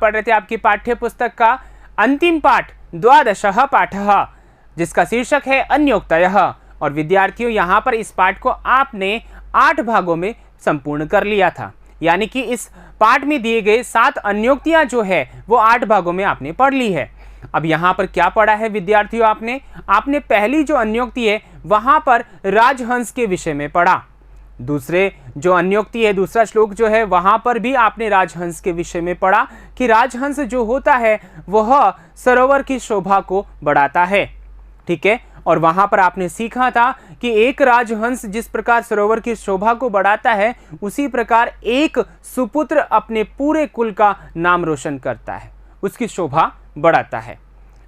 पढ़ रहे थे आपकी पाठ्य पुस्तक का अंतिम पाठ 12वां पाठ, जिसका शीर्षक है अन्योक्तयः। और विद्यार्थियों, यहाँ पर इस पाठ को आपने 8 भागों में संपूर्ण कर लिया था, यानी कि इस पाठ में दिए गए 7 अन्योक्तियां जो है वो 8 भागों में आपने पढ़ ली है। अब यहाँ पर क्या पढ़ा है विद्यार्थियों, आपने पहली जो अन्योक्ति है वहां पर राजहंस के विषय में पढ़ा। दूसरे जो अन्योक्ति है, दूसरा श्लोक जो है, वहां पर भी आपने राजहंस के विषय में पढ़ा कि राजहंस जो होता है वह सरोवर की शोभा को बढ़ाता है। ठीक है, और वहां पर आपने सीखा था कि एक राजहंस जिस प्रकार सरोवर की शोभा को बढ़ाता है, उसी प्रकार एक सुपुत्र अपने पूरे कुल का नाम रोशन करता है, उसकी शोभा बढ़ाता है।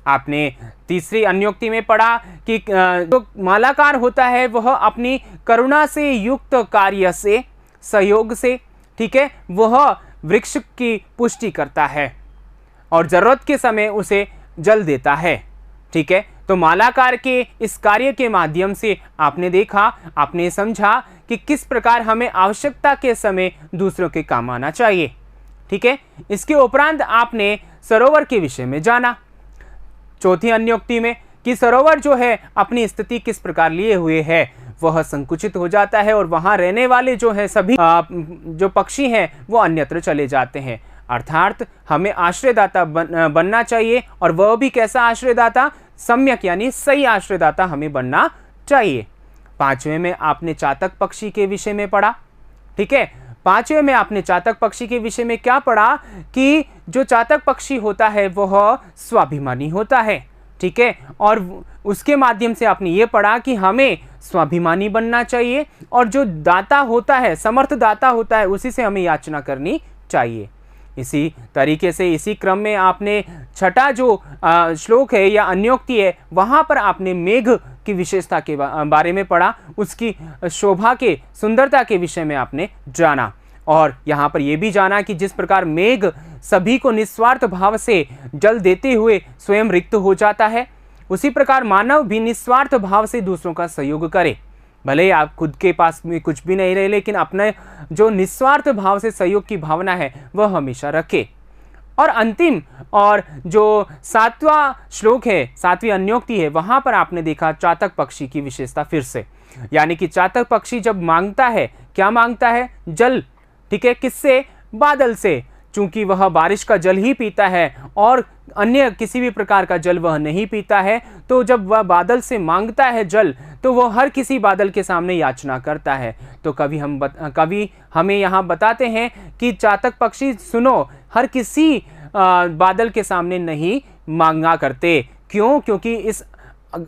आपने तीसरी अन्योक्ति में पढ़ा कि जो मालाकार होता है वह अपनी करुणा से युक्त कार्य से, सहयोग से, ठीक है, वह वृक्ष की पुष्टि करता है और जरूरत के समय उसे जल देता है। ठीक है, तो मालाकार के इस कार्य के माध्यम से आपने देखा, आपने समझा कि किस प्रकार हमें आवश्यकता के समय दूसरों के काम आना चाहिए। ठीक है, इसके उपरांत आपने सरोवर के विषय में जाना चौथी अन्योक्ति में कि सरोवर जो है अपनी स्थिति किस प्रकार लिए हुए है, वह संकुचित हो जाता है और वहां रहने वाले जो है सभी जो पक्षी हैं वो अन्यत्र चले जाते हैं। अर्थात हमें आश्रयदाता बनना चाहिए, और वह भी कैसा आश्रयदाता, सम्यक यानी सही आश्रयदाता हमें बनना चाहिए। 5वें में आपने चातक पक्षी के विषय में पढ़ा। ठीक है, 5वें में आपने चातक पक्षी के विषय में क्या पढ़ा कि जो चातक पक्षी होता है वह स्वाभिमानी होता है। ठीक है, और उसके माध्यम से आपने ये पढ़ा कि हमें स्वाभिमानी बनना चाहिए, और जो दाता होता है, समर्थ दाता होता है, उसी से हमें याचना करनी चाहिए। इसी तरीके से इसी क्रम में आपने छठा जो श्लोक है या अन्योक्ति है, वहाँ पर आपने मेघ की विशेषता के बारे में पढ़ा, उसकी शोभा के, सुंदरता के विषय में आपने जाना। और यहाँ पर यह भी जाना कि जिस प्रकार मेघ सभी को निस्वार्थ भाव से जल देते हुए स्वयं रिक्त हो जाता है, उसी प्रकार मानव भी निस्वार्थ भाव से दूसरों का सहयोग करे। भले आप खुद के पास में कुछ भी नहीं रहे, लेकिन अपने जो निस्वार्थ भाव से सहयोग की भावना है वह हमेशा रखे। और अंतिम और जो 7वां श्लोक है, 7वीं अन्योक्ति है, वहां पर आपने देखा चातक पक्षी की विशेषता फिर से, यानी कि चातक पक्षी जब मांगता है, क्या मांगता है, जल। ठीक है, किससे, बादल से, चूंकि वह बारिश का जल ही पीता है और अन्य किसी भी प्रकार का जल वह नहीं पीता है, तो जब वह बादल से मांगता है जल, तो वह हर किसी बादल के सामने याचना करता है। तो कवि हमें यहाँ बताते हैं कि चातक पक्षी सुनो, हर किसी बादल के सामने नहीं मांगा करते। क्यों? क्योंकि इस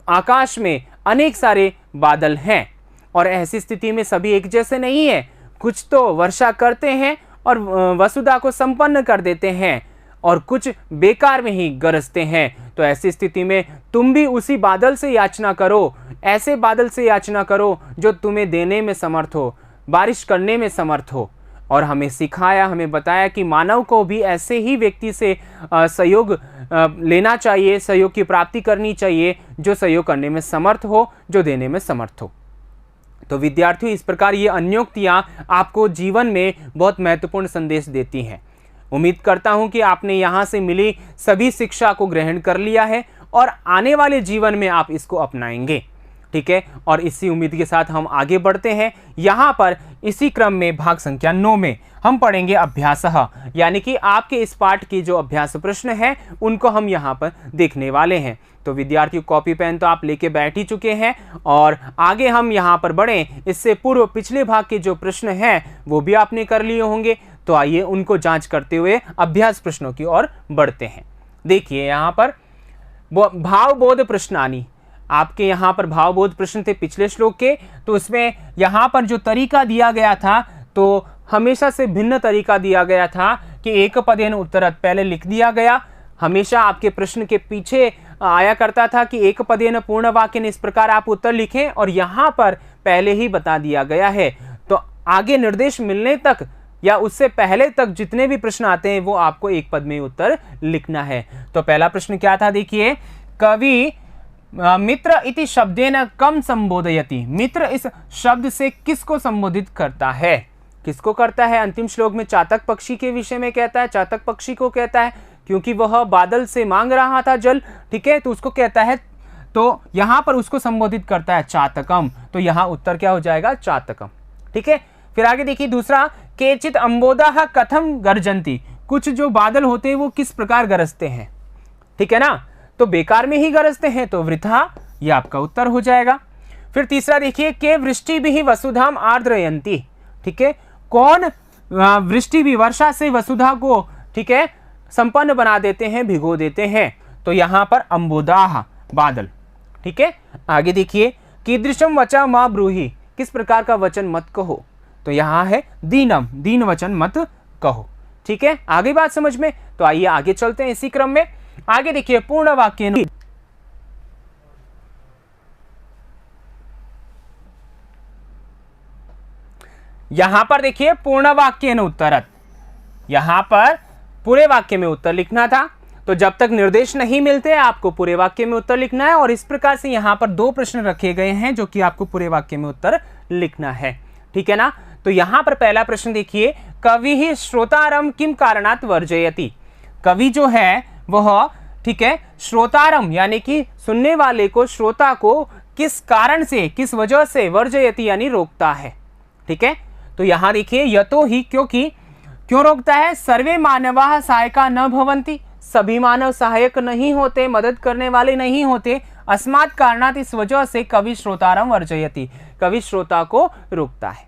आकाश में अनेक सारे बादल हैं और ऐसी स्थिति में सभी एक जैसे नहीं है। कुछ तो वर्षा करते हैं और वसुधा को संपन्न कर देते हैं, और कुछ बेकार में ही गरजते हैं। तो ऐसी स्थिति में तुम भी उसी बादल से याचना करो, ऐसे बादल से याचना करो जो तुम्हें देने में समर्थ हो, बारिश करने में समर्थ हो। और हमें सिखाया, हमें बताया कि मानव को भी ऐसे ही व्यक्ति से सहयोग लेना चाहिए, सहयोग की प्राप्ति करनी चाहिए, जो सहयोग करने में समर्थ हो, जो देने में समर्थ हो। तो विद्यार्थियों, इस प्रकार ये अन्योक्तियां आपको जीवन में बहुत महत्वपूर्ण संदेश देती हैं। उम्मीद करता हूं कि आपने यहां से मिली सभी शिक्षा को ग्रहण कर लिया है और आने वाले जीवन में आप इसको अपनाएंगे। ठीक है, और इसी उम्मीद के साथ हम आगे बढ़ते हैं। यहाँ पर इसी क्रम में भाग संख्या 9 में हम पढ़ेंगे अभ्यासः, यानी कि आपके इस पाठ की जो अभ्यास प्रश्न है उनको हम यहाँ पर देखने वाले हैं। तो विद्यार्थियों, कॉपी पेन तो आप लेके बैठ ही चुके हैं और आगे हम यहाँ पर बढ़ें, इससे पूर्व पिछले भाग के जो प्रश्न हैं वो भी आपने कर लिए होंगे। तो आइए उनको जांच करते हुए अभ्यास प्रश्नों की ओर बढ़ते हैं। देखिए यहाँ पर भावबोध प्रश्नानि, आपके यहाँ पर भावबोध प्रश्न थे पिछले श्लोक के। तो उसमें यहाँ पर जो तरीका दिया गया था, तो हमेशा से भिन्न तरीका दिया गया था कि एक पदेन उत्तरत पहले लिख दिया गया। हमेशा आपके प्रश्न के पीछे आया करता था कि एक पदेन पूर्ण वाक्य इस प्रकार आप उत्तर लिखें, और यहाँ पर पहले ही बता दिया गया है। तो आगे निर्देश मिलने तक या उससे पहले तक जितने भी प्रश्न आते हैं वो आपको एक पद में उत्तर लिखना है। तो पहला प्रश्न क्या था, देखिए, कवि मित्र इति शब्देन कम संबोधयति, मित्र इस शब्द से किसको संबोधित करता है। किसको करता है? अंतिम श्लोक में चातक पक्षी के विषय में कहता है, चातक पक्षी को कहता है क्योंकि वह बादल से मांग रहा था जल, ठीक है, तो उसको कहता है, तो यहां पर उसको संबोधित करता है चातकम, तो यहां उत्तर क्या हो जाएगा? चातकम, ठीक है। फिर आगे देखिए दूसरा, केचित अंबोदाः कथम गर्जन्ति, कुछ जो बादल होते हैं वो किस प्रकार गरजते हैं, ठीक है ना, तो बेकार में ही गरजते हैं, तो वृथा, ये आपका उत्तर हो जाएगा। फिर तीसरा देखिए, के वृष्टि भी वसुधाम आर्द्रयन्ति, ठीक है, कौन वृष्टि भी, वर्षा से वसुधा को, ठीक है, संपन्न बना देते हैं, भिगो देते हैं, तो यहां पर अंबोदाः, बादल, ठीक है। आगे देखिए, कीदृशम वचा मा ब्रूहि, किस प्रकार का वचन मत कहो, तो यहां है दीनम, दीन वचन मत कहो, ठीक है। आगे बात समझ में, तो आइए आगे चलते हैं इसी क्रम में। आगे देखिए, पूर्ण वाक्य, यहां पर देखिए पूर्ण वाक्य न उत्तरत, यहां पर पूरे वाक्य में उत्तर लिखना था, तो जब तक निर्देश नहीं मिलते आपको पूरे वाक्य में उत्तर लिखना है, और इस प्रकार से यहां पर दो प्रश्न रखे गए हैं जो कि आपको पूरे वाक्य में उत्तर लिखना है, ठीक है ना। तो यहां पर पहला प्रश्न देखिए, कवि ही श्रोतारम किम कारणात् वर्जयति, कवि जो है वह, ठीक है, श्रोतारम यानी कि सुनने वाले को, श्रोता को किस कारण से, किस वजह से, वर्जयति यानी रोकता है, ठीक है। तो यहां देखिए, यतो ही, क्योंकि, क्यों रोकता है? सर्वे मानवाः सहायका न भवन्ति, सभी मानव सहायक नहीं होते, मदद करने वाले नहीं होते, अस्मात् कारणात्, इस वजह से कवि श्रोतारम वर्जयति, कवि श्रोता को रोकता है,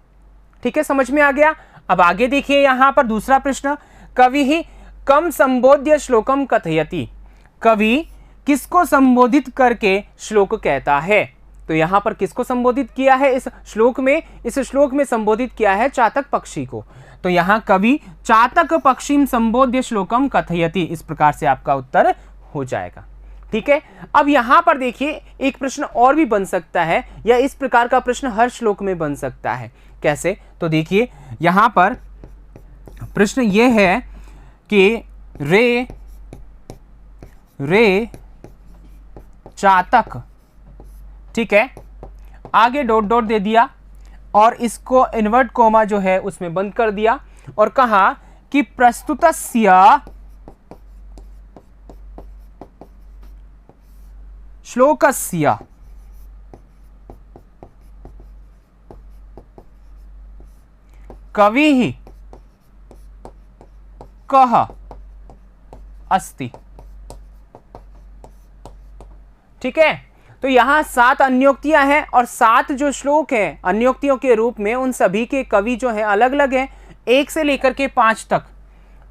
ठीक है, समझ में आ गया। अब आगे देखिए यहां पर दूसरा प्रश्न, कवि ही कम संबोध्य श्लोकम कथयति, कवि किसको संबोधित करके श्लोक कहता है, तो यहां पर किसको संबोधित किया है इस श्लोक में? इस श्लोक में संबोधित किया है चातक पक्षी को, तो यहां कवि चातक पक्षीम संबोध्य श्लोकम कथयति, इस प्रकार से आपका उत्तर हो जाएगा, ठीक है। अब यहां पर देखिए एक प्रश्न और भी बन सकता है, या इस प्रकार का प्रश्न हर श्लोक में बन सकता है, कैसे? तो देखिए यहां पर प्रश्न ये है कि रे चातक, ठीक है, आगे डॉट डॉट दे दिया और इसको इन्वर्ट कोमा जो है उसमें बंद कर दिया और कहा कि प्रस्तुतस्य श्लोकस्य कविः कः अस्ति, ठीक है। तो यहां 7 अन्योक्तियां हैं और 7 जो श्लोक हैं अन्योक्तियों के रूप में, उन सभी के कवि जो है अलग अलग हैं, 1 से लेकर के 5 तक,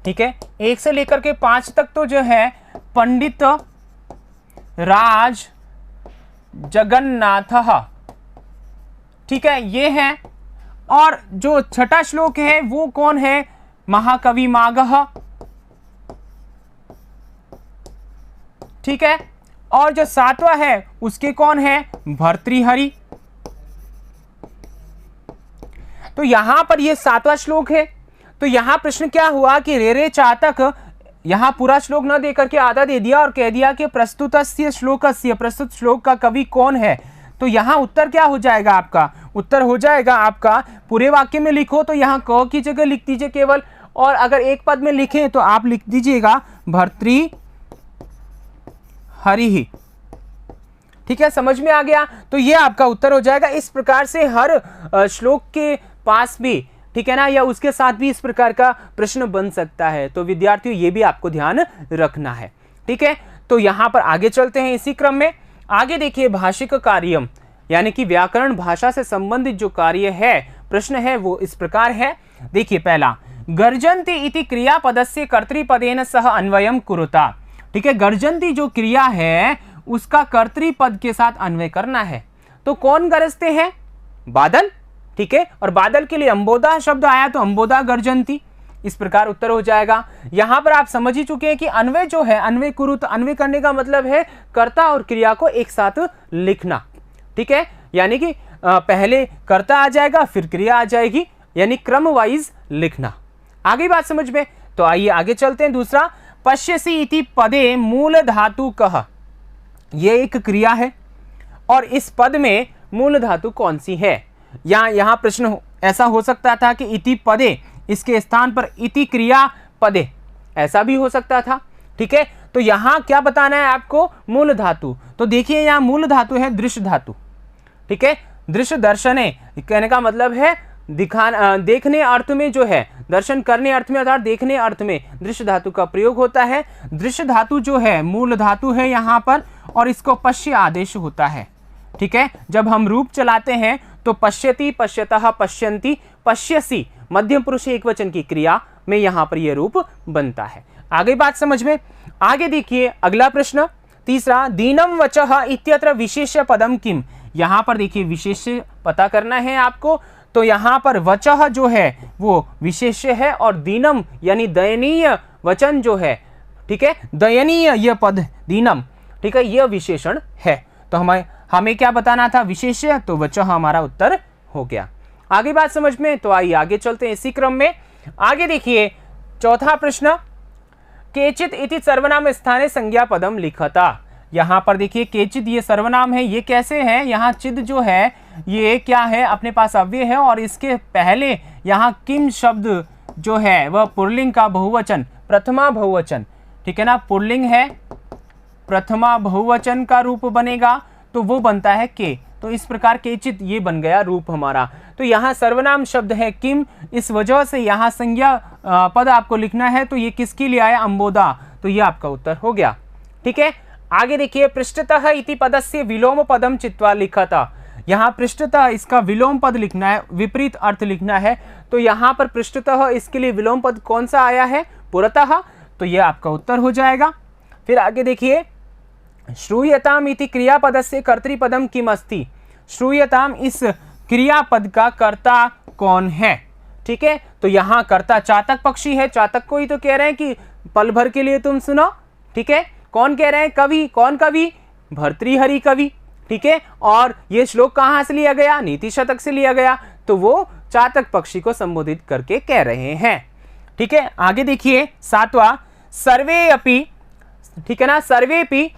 ठीक है, 1 से लेकर के 5 तक तो जो है पंडित राज जगन्नाथ, ठीक है, ये है। और जो छठा श्लोक है वो कौन है? महाकवि मागह, ठीक है। और जो 7वां है उसके कौन है? भर्तृहरि। तो यहां पर ये 7वां श्लोक है। तो यहां प्रश्न क्या हुआ कि रे चातक, यहां पूरा श्लोक न देकर के आधा दे दिया और कह दिया कि प्रस्तुतस्य श्लोकस्य, प्रस्तुत श्लोक का कवि कौन है। तो यहां उत्तर क्या हो जाएगा आपका? उत्तर हो जाएगा आपका, पूरे वाक्य में लिखो तो यहां क की जगह लिख दीजिए केवल, और अगर एक पद में लिखें तो आप लिख दीजिएगा भर्तृहरि, ठीक है, समझ में आ गया। तो ये आपका उत्तर हो जाएगा। इस प्रकार से हर श्लोक के पास भी, ठीक है ना, या उसके साथ भी इस प्रकार का प्रश्न बन सकता है। तो विद्यार्थियों ये भी आपको ध्यान रखना है, ठीक है। तो यहां पर आगे चलते हैं इसी क्रम में। आगे देखिए भाषिक कार्यम, यानी कि व्याकरण भाषा से संबंधित जो कार्य है, प्रश्न है वो इस प्रकार है। देखिए पहला, गर्जन्ति इति क्रियापदस्य कर्तृपदेन सह अन्वयम कुरुता, ठीक है। गर्जन्ति जो क्रिया है उसका कर्तृपद के साथ अन्वय करना है। तो कौन गरजते हैं? बादल, ठीक है। और बादल के लिए अंबोदा शब्द आया तो अंबोदा गर्जन्ति, इस प्रकार उत्तर हो जाएगा। यहां पर आप समझ ही चुके हैं कि अन्वय जो है, अन्वय कुरुत, अन्वय करने का मतलब है कर्ता और क्रिया को एक साथ लिखना, ठीक है। यानी कि पहले कर्ता आ जाएगा फिर क्रिया आ जाएगी, यानी क्रम वाइज लिखना। आगे बात समझ में। तो आइए आगे चलते हैं। दूसरा, पश्यसि इति पदे मूल धातु कः, ये एक क्रिया है और इस पद में मूल धातु कौन सी है? यहां प्रश्न ऐसा हो सकता था कि इति पदे, इसके स्थान पर इति क्रिया पदे, ऐसा भी हो सकता था। ठीक है, तो यहाँ क्या बताना है आपको, मूल धातु। तो देखिए यहाँ मूल धातु है दृश्य धातु। ठीक है, दृश्य दर्शने कहने का मतलब है दिखाना, देखने अर्थ में जो है, दर्शन करने अर्थ में अर्थात देखने अर्थ में दृश्य धातु का प्रयोग होता है। दृश्य धातु जो है मूल धातु है यहाँ पर, और इसको पश्य आदेश होता है। ठीक है, जब हम रूप चलाते हैं तो पश्यति, पश्यतः, पश्यन्ति, पश्यसि मध्यम पुरुष एकवचन की क्रिया में यहाँ पर यह रूप बनता है। आगे बात समझ में। आगे देखिए अगला प्रश्न तीसरा, दीनम वचः इत्यत्र विशेष्य पदम किम। यहाँ पर देखिए विशेष्य पता करना है आपको, तो यहाँ पर वचः जो है वो विशेष्य है, और दीनम यानी दयनीय वचन जो है, ठीक है, दयनीय यह पद दीनम, ठीक है, यह विशेषण है। तो हमें क्या बताना था, विशेष्य, तो वचः हमारा उत्तर हो गया। आगे बात समझ में, तो आइए आगे चलते हैं इसी क्रम में। आगे देखिए चौथा प्रश्न, केचित इति सर्वनाम स्थाने संज्ञा पदम लिखता। यहाँ पर देखिए केचित ये सर्वनाम है, ये कैसे है, यहाँ चिद जो है ये क्या है, अपने पास अव्यय है, और इसके पहले यहाँ किम शब्द जो है वह पुल्लिंग का बहुवचन, प्रथमा बहुवचन, ठीक है ना, पुल्लिंग है, प्रथमा बहुवचन का रूप बनेगा, तो वो बनता है के। तो इस प्रकार केचित ये बन गया रूप हमारा। तो यहाँ सर्वनाम शब्द है किम, इस वजह से यहाँ संज्ञा पद आपको लिखना है, तो ये किसके लिए आया, अंबोदा, तो ये आपका उत्तर हो गया। ठीक है, आगे देखिए पृष्ठतः इति पदस्य विलोम पदम चित्वा लिखता। यहाँ पृष्ठतः इसका विलोम पद लिखना है, विपरीत अर्थ लिखना है, तो यहाँ पर पृष्ठतः इसके लिए विलोम पद कौन सा आया है, पुरतः, तो ये आपका उत्तर हो जाएगा। फिर आगे देखिए श्रूयताम इति क्रियापदस्य कर्तृपदम किम अस्ति। श्रूयताम इस क्रियापद का कर्ता कौन है। ठीक है, तो यहाँ कर्ता चातक पक्षी है, चातक को ही तो कह रहे हैं कि पल भर के लिए तुम सुनो। ठीक है, कौन कह रहे हैं, कवि, कौन कवि, भर्तृहरि कवि। ठीक है, और ये श्लोक कहाँ से लिया गया, नीति शतक से लिया गया, तो वो चातक पक्षी को संबोधित करके कह रहे हैं। ठीक है, आगे देखिए सातवां, सर्वे अपि, ठीक है ना, सर्वेपि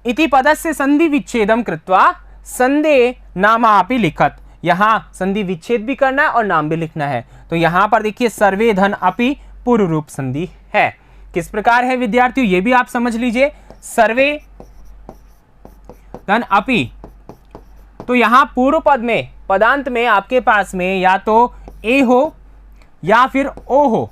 इति पदस्य संधि विच्छेदम कृत्वा संदे नामापि लिखत। यहाँ संधि विच्छेद भी करना है और नाम भी लिखना है। तो यहाँ पर देखिए सर्वे धन अपि पूर्व रूप संधि है। किस प्रकार है विद्यार्थियों, ये भी आप समझ लीजिए, सर्वे धन अपि, तो यहाँ पूर्व पद में, पदांत में आपके पास में या तो ए हो या फिर ओ हो,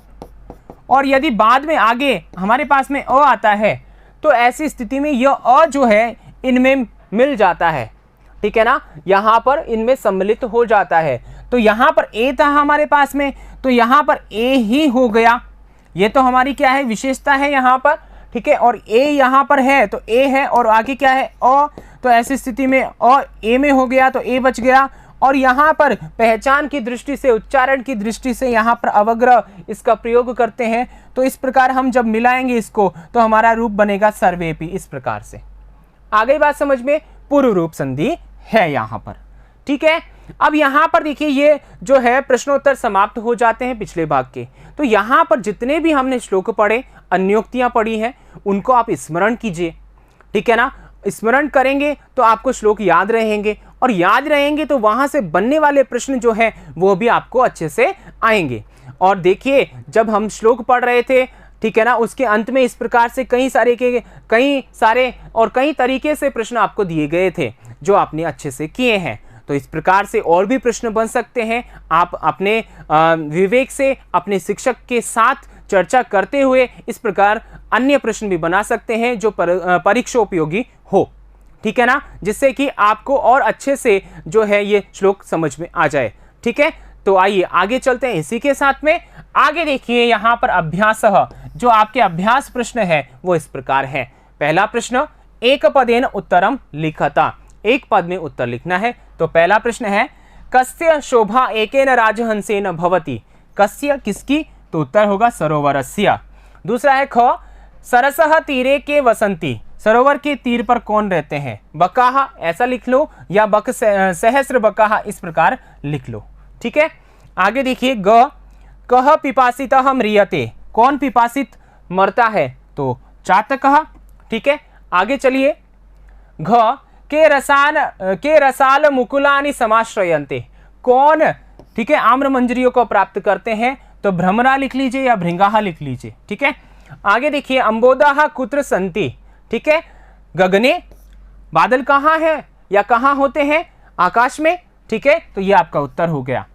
और यदि बाद में आगे हमारे पास में अ आता है, तो ऐसी स्थिति में यह अ जो है इनमें मिल जाता है। ठीक है ना, यहाँ पर इनमें सम्मिलित हो जाता है। तो यहाँ पर ए था हमारे पास में, तो यहाँ पर ए ही हो गया। ये तो हमारी क्या है, विशेषता है यहाँ पर। ठीक है, और ए यहाँ पर है तो ए है, और आगे क्या है, अ, तो ऐसी स्थिति में अ ए में हो गया, तो ए बच गया। और यहाँ पर पहचान की दृष्टि से, उच्चारण की दृष्टि से यहाँ पर अवग्रह इसका प्रयोग करते हैं। तो इस प्रकार हम जब मिलाएंगे इसको, तो हमारा रूप बनेगा सर्वेपि, इस प्रकार से। आगे बात समझ में, पूर्व रूप संधि है यहाँ पर। ठीक है, अब यहाँ पर देखिए ये जो है प्रश्नोत्तर समाप्त हो जाते हैं पिछले भाग के। तो यहाँ पर जितने भी हमने श्लोक पढ़े, अन्योक्तियाँ पढ़ी हैं, उनको आप स्मरण कीजिए। ठीक है ना, स्मरण करेंगे तो आपको श्लोक याद रहेंगे, और याद रहेंगे तो वहाँ से बनने वाले प्रश्न जो हैं वो भी आपको अच्छे से आएंगे। और देखिए जब हम श्लोक पढ़ रहे थे, ठीक है ना, उसके अंत में इस प्रकार से कई सारे और कई तरीके से प्रश्न आपको दिए गए थे जो आपने अच्छे से किए हैं। तो इस प्रकार से और भी प्रश्न बन सकते हैं। आप अपने विवेक से अपने शिक्षक के साथ चर्चा करते हुए इस प्रकार अन्य प्रश्न भी बना सकते हैं जो परीक्षा उपयोगी हो। ठीक है ना, जिससे कि आपको और अच्छे से जो है ये श्लोक समझ में आ जाए। ठीक है, तो आइए आगे चलते हैं इसी के साथ में। आगे देखिए यहाँ पर अभ्यास, जो आपके अभ्यास प्रश्न है वो इस प्रकार है। पहला प्रश्न, एक पदेन उत्तरम लिखता, एक पद में उत्तर लिखना है। तो पहला प्रश्न है, कस्य शोभा एकेन राजहंसेन भवति। कस्य किसकी, तो उत्तर होगा सरोवरस्य। दूसरा है ख, सरसः तीरे के वसंती, सरोवर के तीर पर कौन रहते हैं। बकाहा ऐसा लिख लो, या बक सहस्र बकाहा, इस प्रकार लिख लो। ठीक है, आगे देखिए ग, कह पिपासितः म्रियते, कौन पिपासित मरता है, तो चातकः। ठीक है, आगे चलिए घ, के रसाल मुकुलानि समाश्रयन्ते, कौन ठीक है, आम्र मंजरियों को प्राप्त करते हैं तो भ्रमरा लिख लीजिए या भृंगाहा लिख लीजिए। ठीक है, आगे देखिए अंबोदाह कुत्र संति। ठीक है, गगने, बादल कहाँ है या कहाँ होते हैं? आकाश में। ठीक है, तो ये आपका उत्तर हो गया।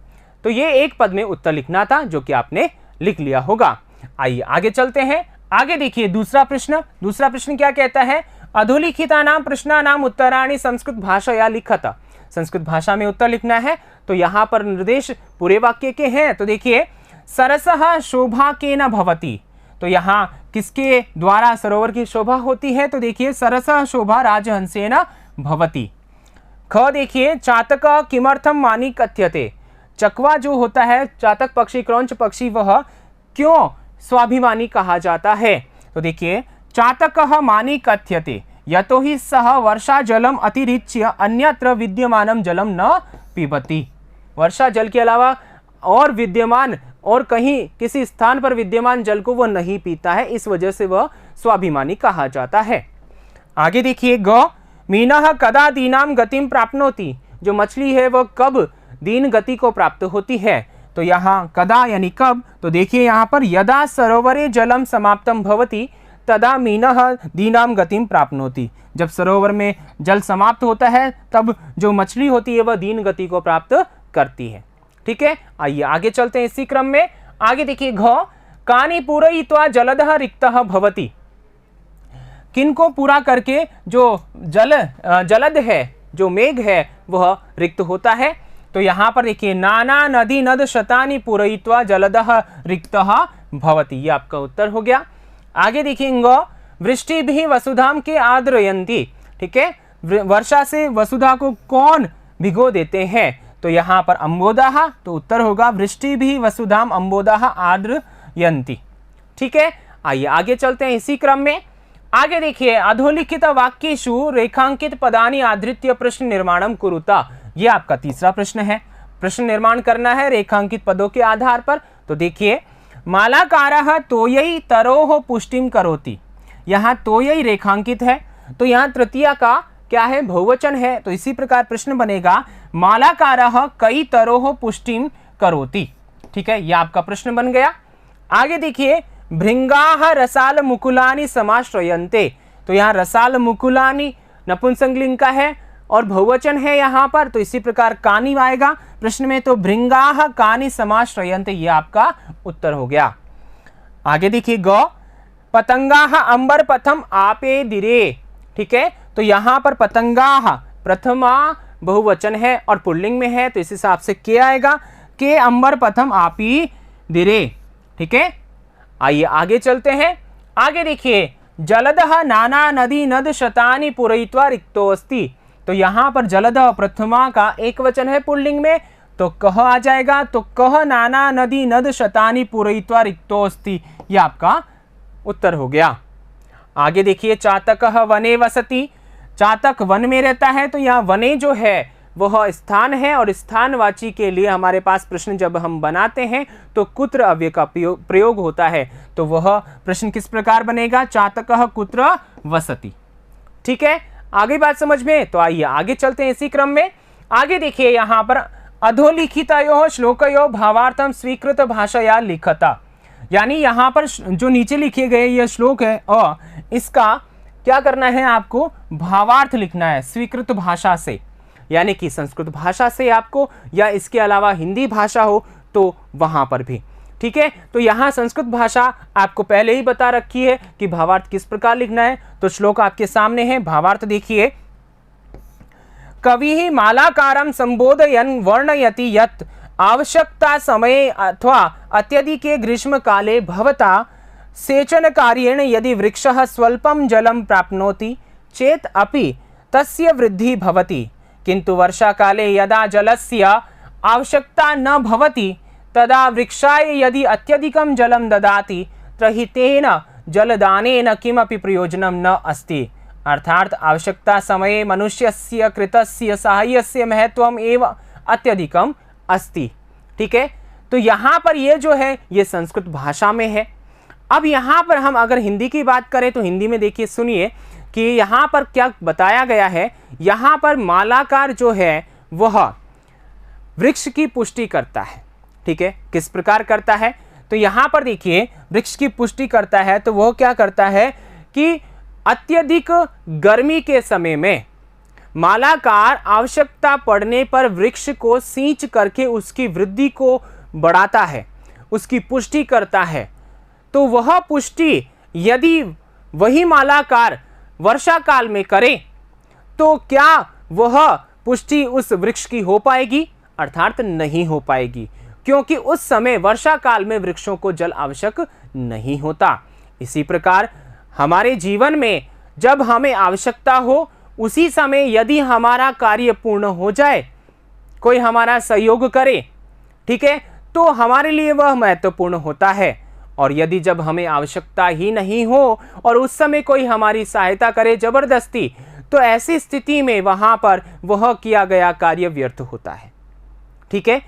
तो ये एक पद में उत्तर लिखना था जो कि आपने लिख लिया होगा। आइए आगे चलते हैं। आगे देखिए दूसरा प्रश्न। दूसरा प्रश्न क्या कहता है? अधोलिखितानां प्रश्नानां उत्तराणि संस्कृत भाषया लिखत। संस्कृत भाषा में उत्तर लिखना है। तो यहाँ पर निर्देश पूरे वाक्य के हैं। तो देखिए सरसः शोभा केन भवति। तो यहाँ किसके द्वारा सरोवर की शोभा होती है? तो देखिए सरसः शोभा राजहंसेन भवति। ख देखिए चातक किमर्थम मानी कथ्यते। चकवा जो होता है, चातक पक्षी, क्रौंच पक्षी, वह क्यों स्वाभिमानी कहा जाता है? तो देखिए चातकः मानी कथ्यते यतो हि सः वर्षा जलम अतिरिच्य अन्यत्र विद्यमानं जलम न पिबति। वर्षा जल के अलावा और विद्यमान और कहीं किसी स्थान पर विद्यमान जल को वह नहीं पीता है, इस वजह से वह स्वाभिमानी कहा जाता है। आगे देखिए ग मीनः कदा दीनाम गतिम प्राप्नोति। जो मछली है वह कब दीन गति को प्राप्त होती है? तो यहाँ कदा यानी कब। तो देखिए यहाँ पर यदा सरोवरे जलम समाप्तम भवति तदा मीनः दीनाम गतिम प्राप्नोति। जब सरोवर में जल समाप्त होता है तब जो मछली होती है वह दीन गति को प्राप्त करती है। ठीक है, आइए आगे चलते हैं इसी क्रम में। आगे देखिए घ कानि पूरयित्वा जलदः रिक्तः भवति। किनको पूरा करके जो जलद है, जो मेघ है, वह रिक्त होता है? तो यहाँ पर देखिए नाना नदी नद शतानि पूरयित्वा जलदः रिक्तः भवति। ये आपका उत्तर हो गया। आगे देखिए वृष्टि भी वसुधाम के आद्रयंती। ठीक है, वर्षा से वसुधा को कौन भिगो देते हैं? तो यहाँ पर अंबोदाह। तो उत्तर होगा वृष्टि भी वसुधाम अंबोदाह आद्रयंती। ठीक है, आइए आगे चलते हैं इसी क्रम में। आगे देखिए अधोलिखित वाक्येषु रेखांकित पदानि आधृत्य प्रश्न निर्माणम कुरुता। ये आपका तीसरा प्रश्न है। प्रश्न निर्माण करना है रेखांकित पदों के आधार पर। तो देखिए मालाकारः तोयै तरोः पुष्टिम करोति। यहाँ तोयै रेखांकित है, तो यहाँ तृतीया का क्या है? बहुवचन है। तो इसी प्रकार प्रश्न बनेगा मालाकारः कई तरोः पुष्टिम करोति। ठीक है, यह आपका प्रश्न बन गया। आगे देखिए भृंगाः रसाल मुकुलानि समाश्रयन्ते। तो यहाँ रसाल मुकुलानि नपुंसकलिंग का है और बहुवचन है यहाँ पर, तो इसी प्रकार कानि आएगा प्रश्न में। तो भृंगाः कानि समाश्रयन्ते, ये आपका उत्तर हो गया। आगे देखिए ग पतंगाः अंबर पथम आपे दिरे। ठीक है, तो यहाँ पर पतंगाः प्रथमा बहुवचन है और पुल्लिंग में है, तो इस हिसाब से क्या आएगा? के अंबर पथम आपी दिरे। ठीक है, आइए आगे चलते हैं। आगे देखिए जलदः नाना नदी नद शतानि पूरयित्वा रिक्तो अस्ति। तो यहाँ पर जलदः प्रथमा का एक वचन है पुल्लिंग में, तो कह आ जाएगा। तो कह नाना नदी नद शतानि पूरयित्वा रिक्तो अस्ति, ये आपका उत्तर हो गया। आगे देखिए चातकः वने वसति। चातक वन में रहता है। तो यहाँ वने जो है वह स्थान है और स्थानवाची के लिए हमारे पास प्रश्न जब हम बनाते हैं तो कुत्र अव्यय का प्रयोग होता है। तो वह प्रश्न किस प्रकार बनेगा? चातकः कुत्र वसति। ठीक है, आगे बात समझ में। तो आइए आगे चलते हैं इसी क्रम में। आगे देखिए यहाँ पर अधोलिखितयोः श्लोकयोः भावार्थम स्वीकृत भाषया लिखता। यानी यहाँ पर जो नीचे लिखे गए ये श्लोक है और इसका क्या करना है? आपको भावार्थ लिखना है स्वीकृत भाषा से, यानी कि संस्कृत भाषा से आपको, या इसके अलावा हिंदी भाषा हो तो वहां पर भी। ठीक है, तो यहाँ संस्कृत भाषा आपको पहले ही बता रखी है कि भावार्थ किस प्रकार लिखना है। तो श्लोक आपके सामने है। भावार्थ देखिए कवि मालाकारं संबोधयन् वर्णयति यत् आवश्यकता समये अथवा अत्यधिके ग्रीष्म काले भवता सेचन कार्येण यदि वृक्षः स्वल्पं जलं प्राप्नोति चेत् अपि तस्य वृद्धि भवति, किंतु वर्षा काले यदा जलस्य आवश्यकता न भवति तदा वृक्षाय यदि अत्यधिकं जलं ददाति तर्हि तेन जलदानेन किमपि प्रयोजनं न अस्ति। अर्थात आवश्यकता समये मनुष्यस्य कृतस्य साहाय्यस्य महत्वम एव अत्यधिकम अस्ति। ठीक है, तो यहाँ पर ये जो है ये संस्कृत भाषा में है। अब यहाँ पर हम अगर हिंदी की बात करें तो हिंदी में देखिए सुनिए कि यहाँ पर क्या बताया गया है। यहाँ पर मालाकार जो है वह वृक्ष की पुष्टि करता है। ठीक है, किस प्रकार करता है? तो यहाँ पर देखिए, वृक्ष की पुष्टि करता है तो वह क्या करता है कि अत्यधिक गर्मी के समय में मालाकार आवश्यकता पड़ने पर वृक्ष को सींच करके उसकी वृद्धि को बढ़ाता है, उसकी पुष्टि करता है। तो वह पुष्टि यदि वही मालाकार वर्षा काल में करे तो क्या वह पुष्टि उस वृक्ष की हो पाएगी? अर्थात नहीं हो पाएगी, क्योंकि उस समय वर्षा काल में वृक्षों को जल आवश्यक नहीं होता। इसी प्रकार हमारे जीवन में जब हमें आवश्यकता हो उसी समय यदि हमारा कार्य पूर्ण हो जाए, कोई हमारा सहयोग करे, ठीक है, तो हमारे लिए वह महत्वपूर्ण होता है। और यदि जब हमें आवश्यकता ही नहीं हो और उस समय कोई हमारी सहायता करे जबरदस्ती, तो ऐसी स्थिति में वहां पर वह किया गया कार्य व्यर्थ होता है। ठीक है,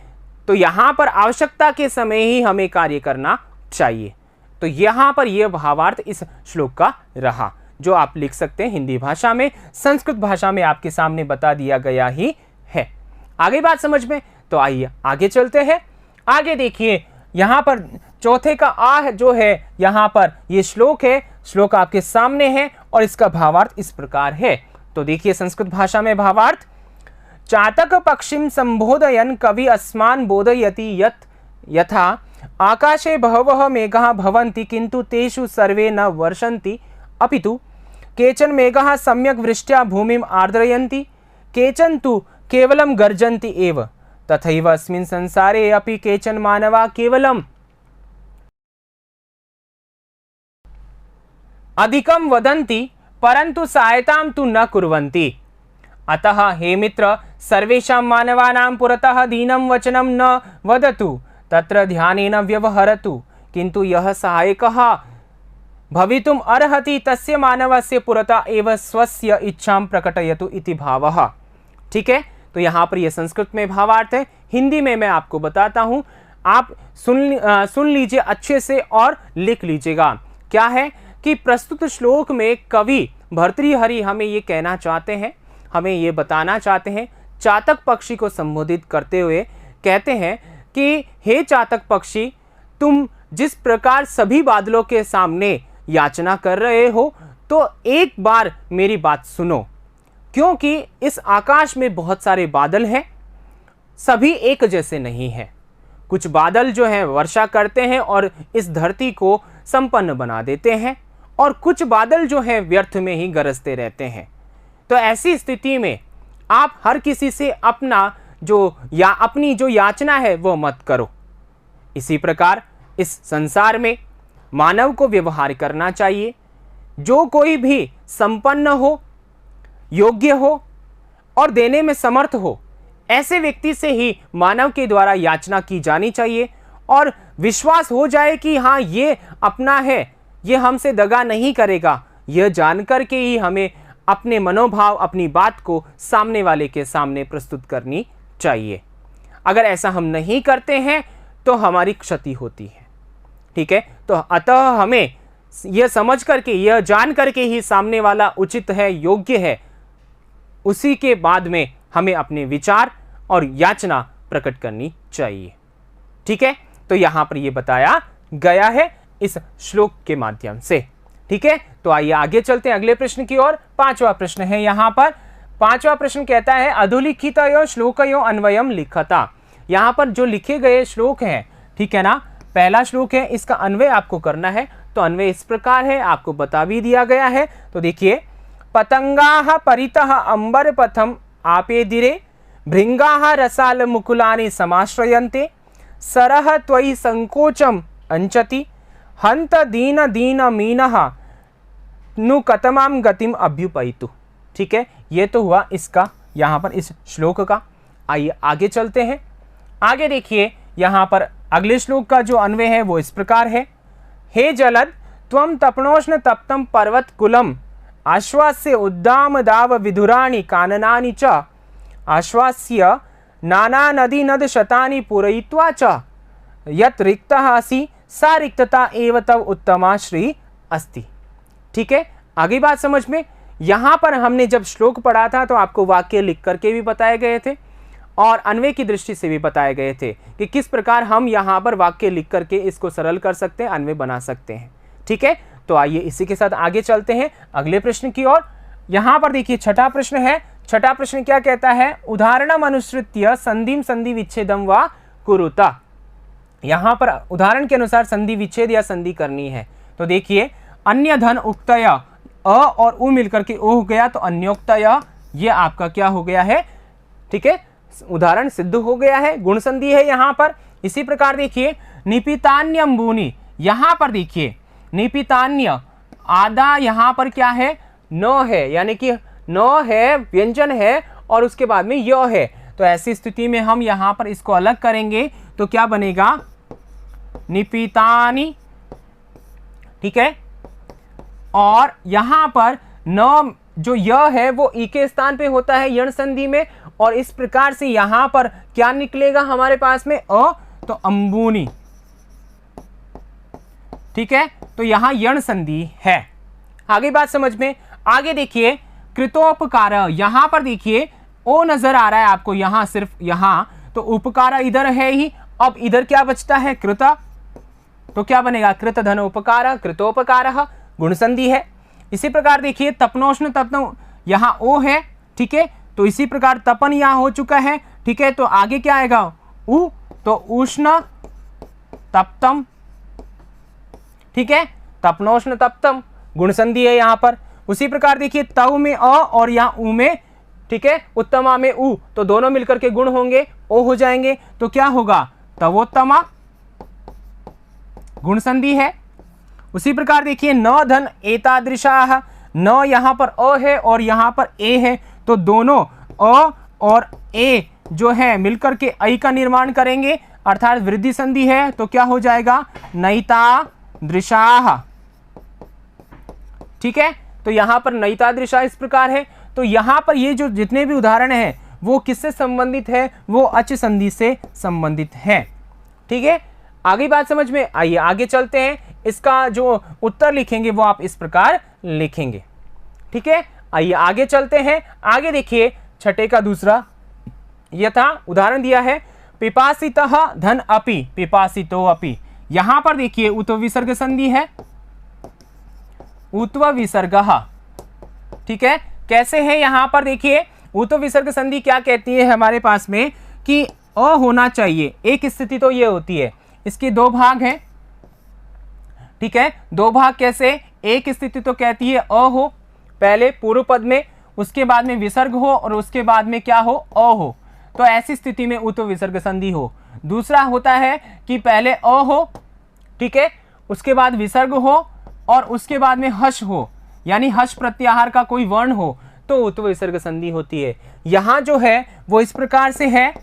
तो यहां पर आवश्यकता के समय ही हमें कार्य करना चाहिए। तो यहां पर यह भावार्थ इस श्लोक का रहा, जो आप लिख सकते हैं हिंदी भाषा में, संस्कृत भाषा में आपके सामने बता दिया गया ही है। आगे बात समझ में? तो आइए आगे चलते हैं। आगे देखिए, यहां पर चौथे का आ जो है, यहां पर ये श्लोक है, श्लोक आपके सामने है और इसका भावार्थ इस प्रकार है। तो देखिए संस्कृत भाषा में भावार्थ, चातक पक्षिम संबोधयन् कवि अस्मान् बोधयति यत् यथा आकाशे बहवः मेघाः भवन्ति किन्तु तेषु सर्वे न वर्षन्ति अपितु केचन मेघाः सम्यक् वृष्ट्या भूमिम् आर्द्रयन्ति केचन तु केवलं गर्जन्ति एव तथैव अस्मिन् संसारे अपि केचन मानवा केवलम् अधिकं वदन्ति परंतु सहायतां तु न कुर्वन्ति। अतः हे मित्र, सर्वेषां मानवानां पुरतः दीनं वचनं न वदतु, तत्र ध्यानेन व्यवहरतु, किन्तु यः सहायकः भवितुम् अर्हति तस्य मानवस्य पुरतः एव स्वस्य इच्छां प्रकटयतु इति भावः। ठीक है, तो यहाँ पर यह संस्कृत में भावार्थ है, हिंदी में मैं आपको बताता हूँ, आप सुन लीजिए अच्छे से और लिख लीजिएगा। क्या है कि प्रस्तुत श्लोक में कवि भर्तृहरि हमें ये कहना चाहते हैं, हमें ये बताना चाहते हैं, चातक पक्षी को संबोधित करते हुए कहते हैं कि हे चातक पक्षी, तुम जिस प्रकार सभी बादलों के सामने याचना कर रहे हो, तो एक बार मेरी बात सुनो, क्योंकि इस आकाश में बहुत सारे बादल हैं, सभी एक जैसे नहीं हैं। कुछ बादल जो हैं वर्षा करते हैं और इस धरती को संपन्न बना देते हैं, और कुछ बादल जो हैं व्यर्थ में ही गरजते रहते हैं। तो ऐसी स्थिति में आप हर किसी से अपनी जो याचना है वो मत करो। इसी प्रकार इस संसार में मानव को व्यवहार करना चाहिए। जो कोई भी संपन्न हो, योग्य हो और देने में समर्थ हो, ऐसे व्यक्ति से ही मानव के द्वारा याचना की जानी चाहिए, और विश्वास हो जाए कि हाँ ये अपना है, ये हमसे दगा नहीं करेगा, यह जानकर के ही हमें अपने मनोभाव, अपनी बात को सामने वाले के सामने प्रस्तुत करनी चाहिए। अगर ऐसा हम नहीं करते हैं तो हमारी क्षति होती है। ठीक है, तो अतः हमें यह समझ करके, यह जान करके ही सामने वाला उचित है, योग्य है, उसी के बाद में हमें अपने विचार और याचना प्रकट करनी चाहिए। ठीक है, तो यहां पर यह बताया गया है इस श्लोक के माध्यम से। ठीक है, तो आइए आगे चलते हैं अगले प्रश्न की ओर। पांचवा प्रश्न है यहाँ पर। पांचवा प्रश्न कहता है अधोलिखितयो श्लोकयो अन्वयम लिखता। यहाँ पर जो लिखे गए श्लोक हैं, ठीक है ना, पहला श्लोक है, इसका अन्वय आपको करना है। तो अन्वय इस प्रकार है, आपको बता भी दिया गया है। तो देखिए, पतंगाः परितः अंबर पथम आपेदिरे भृंगाः रसाल मुकुलानि समाश्रयन्ते सरह त्वयि संकोचम अंचति हंत दीन दीन मीनः नु कतमाम गतिम अभ्युपैतु। ठीक है, ये तो हुआ इसका यहाँ पर इस श्लोक का। आइए आगे चलते हैं। आगे देखिए, यहाँ पर अगले श्लोक का जो अन्वय है वो इस प्रकार है। हे जलद त्वं तपनोष्ण तप्तं पर्वत कुलम आश्वास्य उद्दाम दाव विधुराणि काननानि च आश्वास्य नाना नदी नद शतानि पूरयित्वा च यत् रिक्तः असि सा रिक्तता एव तव उत्तमा श्री अस्ति। ठीक है, आगे बात समझ में। यहां पर हमने जब श्लोक पढ़ा था तो आपको वाक्य लिख करके भी बताए गए थे, और अन्वय की दृष्टि से भी बताए गए थे कि किस प्रकार हम यहाँ पर वाक्य लिख करके इसको सरल कर सकते हैं, अन्वय बना सकते हैं। ठीक है, तो आइए इसी के साथ आगे चलते हैं अगले प्रश्न की ओर। यहाँ पर देखिए छठा प्रश्न है। छठा प्रश्न क्या कहता है, उदाहरणम अनुसृत्य संधिम संधि विच्छेदम व कुरुता। यहाँ पर उदाहरण के अनुसार संधि विच्छेद या संधि करनी है। तो देखिए अन्य धन उक्तय अ और उ मिलकर के ओ हो गया, तो अन्योक्तय ये आपका क्या हो गया है। ठीक है, उदाहरण सिद्ध हो गया है, गुण संधि है यहाँ पर। इसी प्रकार देखिए निपितान्यम्बूनि, यहाँ पर देखिए निपितान्य आधा यहाँ पर क्या है, न है, यानी कि न है व्यंजन है और उसके बाद में य है। तो ऐसी स्थिति में हम यहाँ पर इसको अलग करेंगे तो क्या बनेगा, निपितानि। ठीक है, और यहाँ पर न जो य है वो ई के स्थान पे होता है यण संधि में, और इस प्रकार से यहाँ पर क्या निकलेगा हमारे पास में अ, तो अंबुनी। ठीक है, तो यहाँ यण संधि है। आगे बात समझ में। आगे देखिए कृतोपकार, यहाँ पर देखिए ओ नजर आ रहा है आपको, यहाँ सिर्फ यहाँ, तो उपकार इधर है ही। अब इधर क्या बचता है, कृता, तो क्या बनेगा कृत धन उपकार, कृतोपकार, गुण संधि है। इसी प्रकार देखिए तपनोष्ण तपन, यहाँ ओ है। ठीक है, तो इसी प्रकार तपन यहाँ हो चुका है। ठीक है, तो आगे क्या आएगा उ, तो उष्ण तप्तम। ठीक है, तपनोष्ण तप्तम गुण संधि है यहाँ पर। उसी प्रकार देखिए तव में अ और यहाँ उ में, ठीक है, उत्तमा में उ, तो दोनों मिलकर के गुण होंगे, ओ हो जाएंगे, तो क्या होगा तवोत्तमा, गुण संधि है। उसी प्रकार देखिए न धन एतादृशाः, न यहाँ पर अ है और यहाँ पर ए है, तो दोनों अ और ए जो है मिलकर के ऐ का निर्माण करेंगे, अर्थात वृद्धि संधि है, तो क्या हो जाएगा नैतादृशाः। ठीक है, तो यहाँ पर नैतादृशा इस प्रकार है। तो यहाँ पर ये जो जितने भी उदाहरण हैं वो किससे संबंधित है, वो अच संधि से संबंधित है। ठीक है, आगे बात समझ में। आइए आगे चलते हैं, इसका जो उत्तर लिखेंगे वो आप इस प्रकार लिखेंगे। ठीक है, आइए आगे चलते हैं। आगे देखिए छठे का दूसरा यथा उदाहरण दिया है, पिपासितः धन अपि पिपासितो अपि। यहां पर देखिए उत्व विसर्ग संधि है, उत्व विसर्गः। ठीक है, कैसे है यहाँ पर देखिए उत्व विसर्ग संधि क्या कहती है हमारे पास में कि अ होना चाहिए। एक स्थिति तो ये होती है, इसके दो भाग हैं। ठीक है, दो भाग कैसे, एक स्थिति तो कहती है अ हो पहले पूर्व पद में, उसके बाद में विसर्ग हो और उसके बाद में क्या हो अ हो, तो ऐसी स्थिति में उत्व विसर्ग संधि हो। दूसरा होता है कि पहले अ हो, ठीक है, उसके बाद विसर्ग हो और उसके बाद में हश हो, यानी हश प्रत्याहार का कोई वर्ण हो, तो उत्व विसर्ग संधि होती है। यहाँ जो है वो इस प्रकार से है,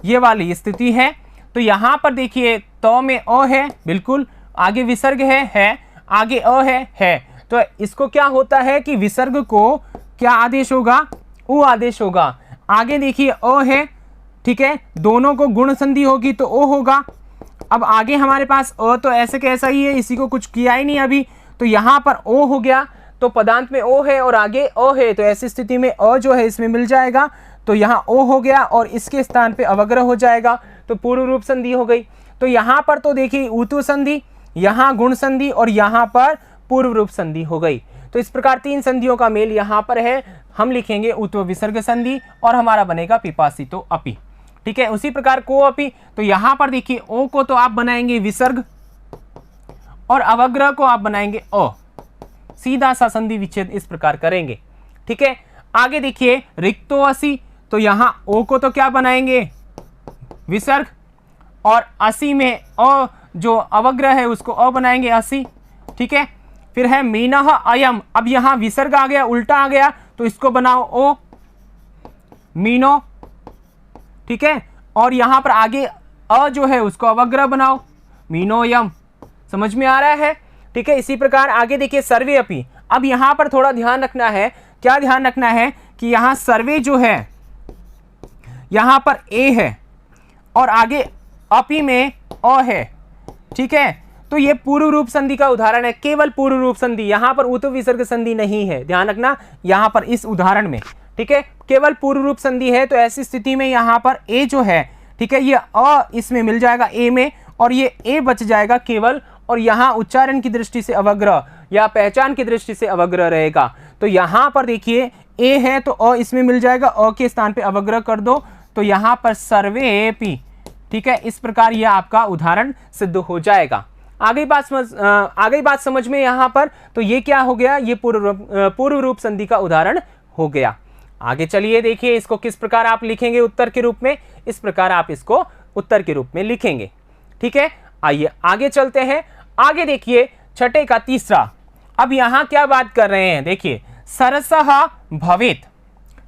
ये वाली स्थिति है। तो यहाँ पर देखिए तो में अ है, बिल्कुल, आगे विसर्ग है, आगे अ है। तो इसको क्या होता है कि विसर्ग को क्या आदेश होगा, उ आदेश होगा। आगे देखिए अ है, ठीक है, दोनों को गुण संधि होगी तो ओ होगा। अब आगे हमारे पास अ तो ऐसे कैसा ही है, इसी को कुछ किया ही नहीं अभी, तो यहाँ पर ओ हो गया, तो पदांत में ओ है और आगे अ है, तो ऐसी स्थिति में अ जो है इसमें मिल जाएगा, तो यहाँ ओ हो गया और इसके स्थान पे अवग्रह हो जाएगा, तो पूर्व रूप संधि हो गई। तो यहाँ पर तो देखिए ऊतु संधि, यहाँ गुण संधि और यहाँ पर पूर्व रूप संधि हो गई। तो इस प्रकार तीन संधियों का मेल यहाँ पर है, हम लिखेंगे उत्व विसर्ग संधि और हमारा बनेगा पिपासितो अपि। ठीक है, उसी प्रकार को अपि, तो यहाँ पर देखिए ओ को तो आप बनाएंगे विसर्ग और अवग्रह को आप बनाएंगे अ, सीधा सा संधि विच्छेद इस प्रकार करेंगे। ठीक है, आगे देखिए रिक्तो असि, तो यहाँ ओ को तो क्या बनाएंगे विसर्ग और असि में अ जो अवग्रह है उसको अ बनाएंगे असि। ठीक है, फिर है मीनः अयम, अब यहाँ विसर्ग आ गया, उल्टा आ गया, तो इसको बनाओ ओ मीनो। ठीक है, और यहाँ पर आगे अ जो है उसको अवग्रह बनाओ मीनोयम। समझ में आ रहा है। ठीक है, इसी प्रकार आगे देखिए सर्वे अपि। अब यहाँ पर थोड़ा ध्यान रखना है, क्या ध्यान रखना है कि यहाँ सर्वे जो है यहाँ पर ए है और आगे अपि में अ है। ठीक है, तो ये पूर्व रूप संधि का उदाहरण है, केवल पूर्व रूप संधि, यहाँ पर उत्व विसर्ग संधि नहीं है, ध्यान रखना यहाँ पर इस उदाहरण में। ठीक है, केवल पूर्व रूप संधि है, तो ऐसी स्थिति में यहाँ पर ए जो है, ठीक है, ये अ इसमें मिल जाएगा ए में, और ये ए बच जाएगा केवल, और यहाँ उच्चारण की दृष्टि से अवग्रह या पहचान की दृष्टि से अवग्रह रहेगा। तो यहाँ पर देखिए ए है तो अ इसमें मिल जाएगा, अ के स्थान पे अवग्रह कर दो तो यहाँ पर सर्वेपि, ठीक है, इस प्रकार यह आपका उदाहरण सिद्ध हो जाएगा। आगे बात समझ में यहाँ पर, तो ये क्या हो गया, ये पूर्व रूप संधि का उदाहरण हो गया। आगे चलिए देखिए इसको किस प्रकार आप लिखेंगे उत्तर के रूप में, इस प्रकार आप इसको उत्तर के रूप में लिखेंगे। ठीक है, आइए आगे चलते हैं। आगे देखिए छठे का तीसरा, अब यहां क्या बात कर रहे हैं, देखिए सरसः भवेत।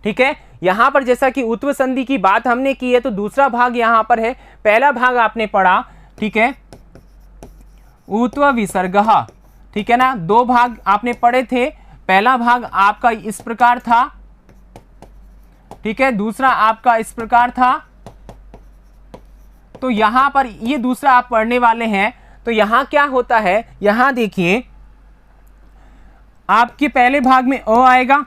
ठीक है, यहां पर जैसा कि उत्व संधि की बात हमने की है, तो दूसरा भाग यहां पर है। पहला भाग आपने पढ़ा, ठीक है, उत्व विसर्गः, ठीक है ना, दो भाग आपने पढ़े थे। पहला भाग आपका इस प्रकार था, ठीक है, दूसरा आपका इस प्रकार था। तो यहां पर ये दूसरा आप पढ़ने वाले हैं। तो यहां क्या होता है, यहां देखिए आपके पहले भाग में अ आएगा,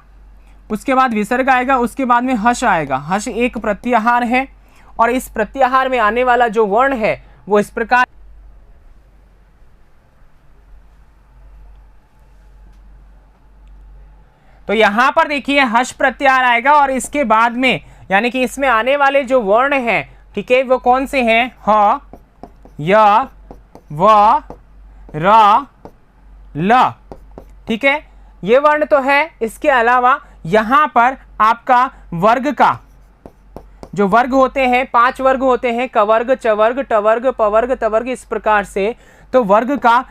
उसके बाद विसर्ग आएगा, उसके बाद में हर्ष आएगा। हर्ष एक प्रत्याहार है, और इस प्रत्याहार में आने वाला जो वर्ण है वो इस प्रकार, तो यहां पर देखिए हर्ष प्रत्याहार आएगा, और इसके बाद में यानी कि इसमें आने वाले जो वर्ण हैं, ठीक है, वो कौन से हैं, ह, य, व, र, ल। ठीक है, ये वर्ण तो है। इसके अलावा यहां पर आपका वर्ग का जो वर्ग होते हैं, 5 वर्ग होते हैं, कवर्ग, चवर्ग, टवर्ग, पवर्ग, तवर्ग, इस प्रकार से। तो वर्ग का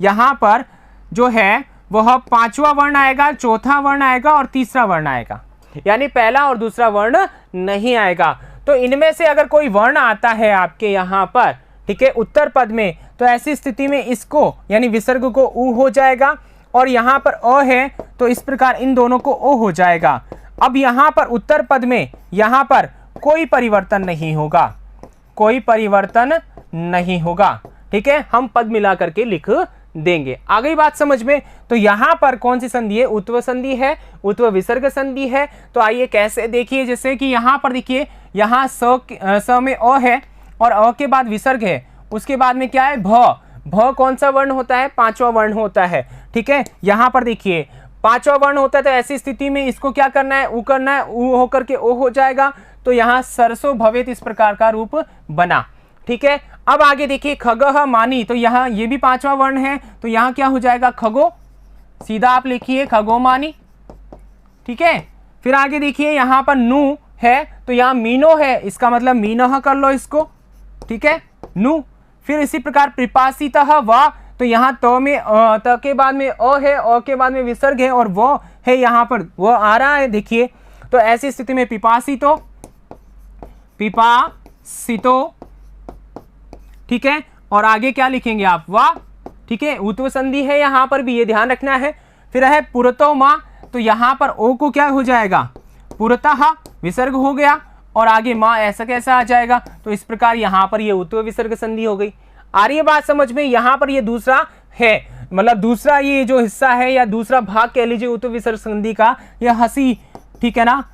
यहां पर जो है वह 5वां वर्ण आएगा, चौथा वर्ण आएगा और तीसरा वर्ण आएगा, यानी पहला और दूसरा वर्ण नहीं आएगा। तो इनमें से अगर कोई वर्ण आता है आपके यहाँ पर, ठीक है, उत्तर पद में, तो ऐसी स्थिति में इसको यानी विसर्ग को उ हो जाएगा, और यहाँ पर अ है तो इस प्रकार इन दोनों को ओ हो जाएगा। अब यहाँ पर उत्तर पद में यहाँ पर कोई परिवर्तन नहीं होगा, कोई परिवर्तन नहीं होगा। ठीक है, हम पद मिला करके लिख देंगे। आ गई बात समझ में। तो यहाँ पर कौन सी संधि है, उत्व संधि है, उत्व विसर्ग संधि है। तो आइए कैसे देखिए, जैसे कि यहाँ पर देखिए, यहाँ स में अ है और अ के बाद विसर्ग है, उसके बाद में क्या है, भ। भ कौन सा वर्ण होता है, 5वां वर्ण होता है। ठीक है, यहाँ पर देखिए 5वां वर्ण होता है, तो ऐसी स्थिति में इसको क्या करना है, उ करना है, उ होकर के ओ हो जाएगा। तो यहाँ सरसो भवेत इस प्रकार का रूप बना। ठीक है, अब आगे देखिए खगः मानी, तो यहाँ ये भी 5वां वर्ण है, तो यहाँ क्या हो जाएगा, खगो, सीधा आप लिखिए खगो मानी। ठीक है, फिर आगे देखिए यहाँ पर नु है, तो यहाँ मीनो है, इसका मतलब मीनः कर लो इसको। ठीक है, नु। फिर इसी प्रकार पिपासितः वा, तो यहाँ त में त के बाद में अ है, अ के बाद में विसर्ग है, और वो है यहाँ पर वो आ रहा है, देखिए। तो ऐसी स्थिति में पिपासितो, पिपासितो, ठीक है, और आगे क्या लिखेंगे आप, वाह। ठीक है, उत्व संधि है, यहाँ पर भी ये ध्यान रखना है। फिर है पुरतो माँ, तो यहाँ पर ओ को क्या हो जाएगा, पुरतः विसर्ग हो गया, और आगे माँ ऐसा कैसा आ जाएगा। तो इस प्रकार यहाँ पर ये उत्व विसर्ग संधि हो गई। आ रही है बात समझ में। यहाँ पर ये दूसरा है, मतलब दूसरा ये जो हिस्सा है या दूसरा भाग कह लीजिए उत्व विसर्ग संधि का, यह हंसी, ठीक है ना,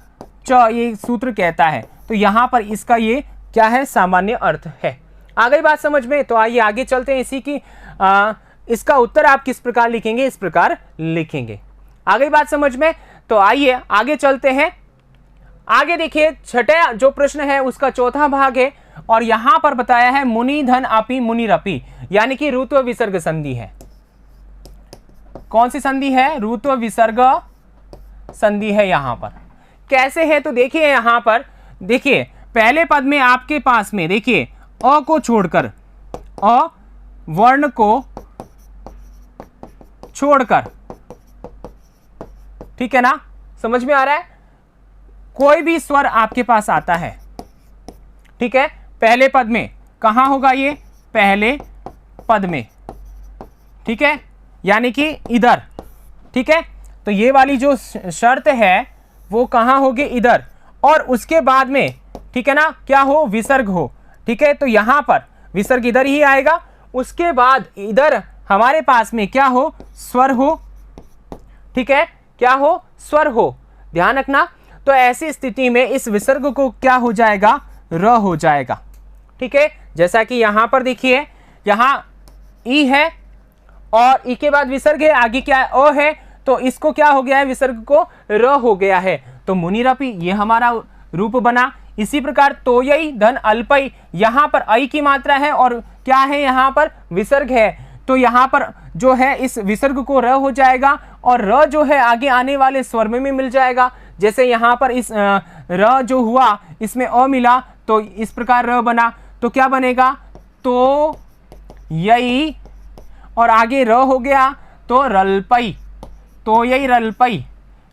च ये सूत्र कहता है। तो यहाँ पर इसका ये क्या है, सामान्य अर्थ है। आ गई बात समझ में। तो आइए आगे चलते हैं, इसी की इसका उत्तर आप किस प्रकार लिखेंगे, इस प्रकार लिखेंगे। आ गई बात समझ में। तो आइए आगे चलते हैं। आगे देखिए छठा जो प्रश्न है उसका चौथा भाग है, और यहां पर बताया है मुनि धन अपि मुनिरपि, यानी कि ऋत्व विसर्ग संधि है। कौन सी संधि है, ऋत्व विसर्ग संधि है। यहां पर कैसे है, तो देखिए यहां पर देखिए पहले पद में आपके पास में देखिए अ को छोड़कर, अ वर्ण को छोड़कर, ठीक है ना, समझ में आ रहा है, कोई भी स्वर आपके पास आता है, ठीक है, पहले पद में, कहां होगा ये, पहले पद में, ठीक है, यानी कि इधर। ठीक है, तो ये वाली जो शर्त है वो कहां होगी, इधर, और उसके बाद में, ठीक है ना, क्या हो, विसर्ग हो। ठीक है, तो यहां पर विसर्ग इधर ही आएगा, उसके बाद इधर हमारे पास में क्या हो, स्वर हो। ठीक है, क्या हो, स्वर हो, ध्यान रखना। तो ऐसी स्थिति में इस विसर्ग को क्या हो जाएगा, र हो जाएगा। ठीक है, जैसा कि यहां पर देखिए, यहां ई है और ई के बाद विसर्ग है, आगे क्या है, अ है, तो इसको क्या हो गया है, विसर्ग को र हो गया है। तो मुनिरपि ये हमारा रूप बना। इसी प्रकार तोयई धन अल्पई, यहां पर आई की मात्रा है और क्या है, यहां पर विसर्ग है, तो यहां पर जो है इस विसर्ग को र हो जाएगा और र जो है आगे आने वाले स्वर में मिल जाएगा। जैसे यहां पर इस र जो हुआ इसमें अ मिला तो इस प्रकार र बना, तो क्या बनेगा, तो यही और आगे र हो गया तो रलपई, तो यही रलपई।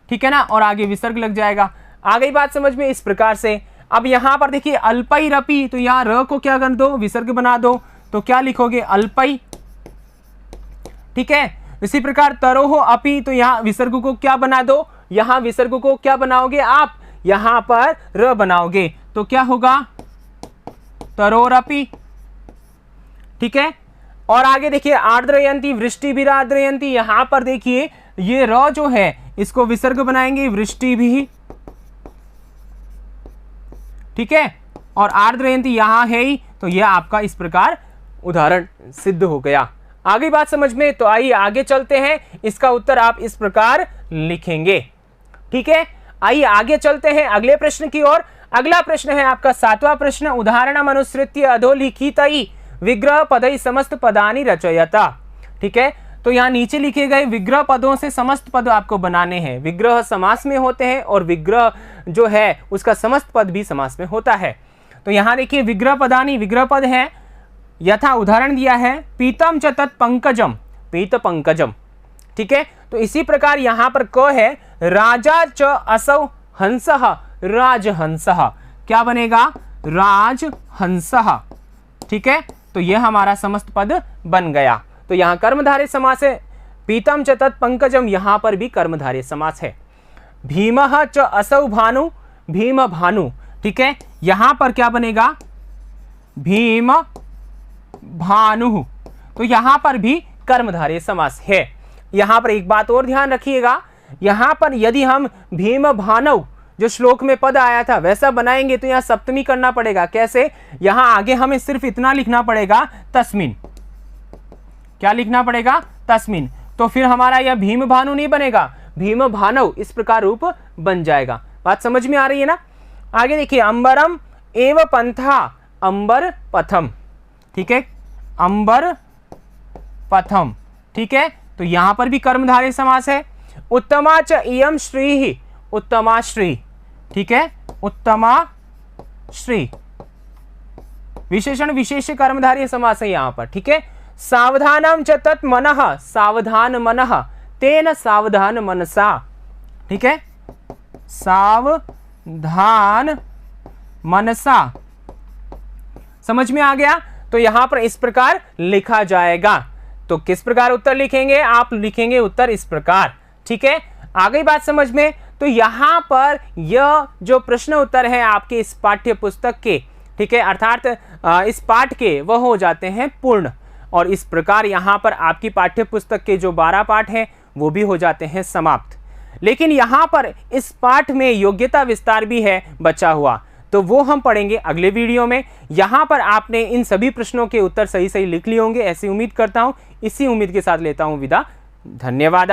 ठीक है ना, और आगे विसर्ग लग जाएगा। आ गई बात समझ में इस प्रकार से। अब यहां पर देखिए अल्पई रपी, तो यहां र को क्या कर दो, विसर्ग बना दो, तो क्या लिखोगे, अल्पई। ठीक है, इसी प्रकार तरोह अपी, तो यहां विसर्ग को क्या बना दो, यहां विसर्ग को क्या बनाओगे आप, यहां पर र बनाओगे, तो क्या होगा, तरोरपि। ठीक है, और आगे देखिए आर्द्रयंती वृष्टि भी आर्द्रयंती, यहां पर देखिए ये र जो है इसको विसर्ग बनाएंगे, वृष्टि भी। ठीक है, और आर्द्रयंती यहां है ही, तो यह आपका इस प्रकार उदाहरण सिद्ध हो गया। आगे बात समझ में, तो आइए आगे चलते हैं। इसका उत्तर आप इस प्रकार लिखेंगे। ठीक है, आइए आगे चलते हैं अगले प्रश्न की ओर। अगला प्रश्न है आपका 7वां प्रश्न, उदाहरणम अनुसृत्य अधोलिखितई विग्रह पदई समस्त पदानि रचयता। ठीक है, तो यहाँ नीचे लिखे गए विग्रह पदों से समस्त पद आपको बनाने हैं। विग्रह समास में होते हैं और विग्रह जो है उसका समस्त पद भी समास में होता है। तो यहाँ देखिए विग्रह पदानि, विग्रह पद है, यथा उदाहरण दिया है, पीतम च तत् पंकजम, पीत पंकजम। ठीक है, तो इसी प्रकार यहाँ पर क है, राजा च असौ हंसः, राजहंसः, क्या बनेगा, राजहंसः। ठीक है, तो यह हमारा समस्त पद बन गया। तो यहाँ कर्मधारय समास है, पीतम च तत् पंकजम, यहाँ पर भी कर्मधारय समास है। भीमः च असौ भानु, भीम भानु। ठीक है, यहाँ पर क्या बनेगा, भीम भानु, तो यहाँ पर भी कर्मधारय समास है। यहाँ पर एक बात और ध्यान रखिएगा, यहाँ पर यदि हम भीम भानव जो श्लोक में पद आया था वैसा बनाएंगे तो यहाँ सप्तमी करना पड़ेगा। कैसे, यहाँ आगे हमें सिर्फ इतना लिखना पड़ेगा, तस्मिन। क्या लिखना पड़ेगा, तस्मिन। तो फिर हमारा यह भीम भानु नहीं बनेगा, भीम भानव इस प्रकार रूप बन जाएगा। बात समझ में आ रही है ना। आगे देखिए, अंबरम एव पंथा, अंबर पथम। ठीक है, अंबर पथम। ठीक है, तो यहां पर भी कर्मधारय समास है। उत्तमा च इयम श्री, उत्तमा श्री। ठीक है, उत्तमा श्री, विशेषण विशेष कर्मधारय समास है यहां पर। ठीक है, सावधानम च तत् मनः, सावधान मनः, तेन सावधान मनसा। ठीक है, सावधान मनसा, समझ में आ गया। तो यहां पर इस प्रकार लिखा जाएगा। तो किस प्रकार उत्तर लिखेंगे, आप लिखेंगे उत्तर इस प्रकार। ठीक है, आ गई बात समझ में। तो यहां पर यह जो प्रश्न उत्तर है आपके इस पाठ्य पुस्तक के, ठीक है, अर्थात इस पाठ के, वह हो जाते हैं पूर्ण। और इस प्रकार यहां पर आपकी पाठ्य पुस्तक के जो 12 पाठ हैं वो भी हो जाते हैं समाप्त। लेकिन यहां पर इस पाठ में योग्यता विस्तार भी है बचा हुआ, तो वो हम पढ़ेंगे अगले वीडियो में। यहां पर आपने इन सभी प्रश्नों के उत्तर सही सही लिख लिए होंगे, ऐसी उम्मीद करता हूं। इसी उम्मीद के साथ लेता हूं विदा। धन्यवाद।